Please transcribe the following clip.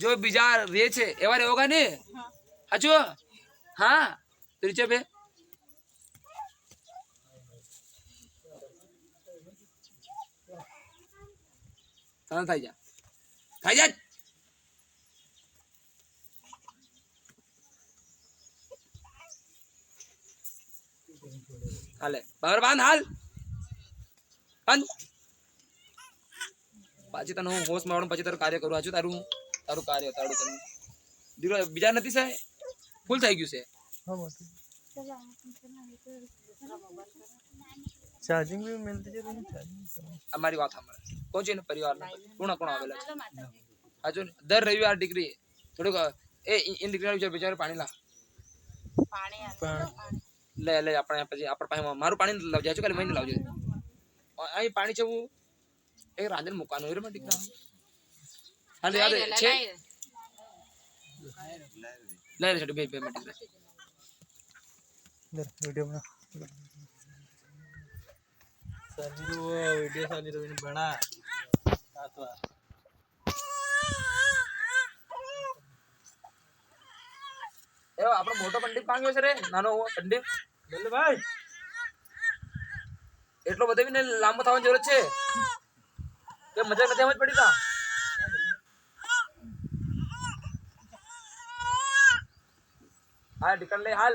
जो बीजा रे छे एवा रे होगा ने हाचो हाँ तो नीचे पे थाना थाई जा हाले बार बांध हाल बांध पाછી તને હું હોશ મારું પછી તારું કાર્ય કરું આછું તારું તારું કાર્ય તારું તને દીરો બીજા નથી સાહેબ ફૂલ થઈ ગયું છે ચાર્જિંગ भी मिलती है तो चार्जिंग અમારી વાત સાંભળ કોણ છે ને પરિવાર કોણ કોણ આવેલા છે હાજો દર રવિવાર દીકરી થોડુંક એ ઇન દીકરી બિચારે પાણી લા લે લે આપણે પછી આપણા પાસે મારું પાણી લાવજે આછું કાલે મહિને લાવજે અહીં પાણી છે હું एक रांधन मुकानो रे मैं दिखना हाल याद छे ले ले छट बे पेमेंट इधर वीडियो बना साली वो वीडियो साली रो बना आतो ए આપણો મોટો પંડિત માંગ્યો છે રે નાનો પંડિત બોલ ભાઈ એટલો બધો બી ને લાંબો થવાની જરૂર છે કે મજા નથી સમજ પડી તા હાલ નીકળ લે હાલ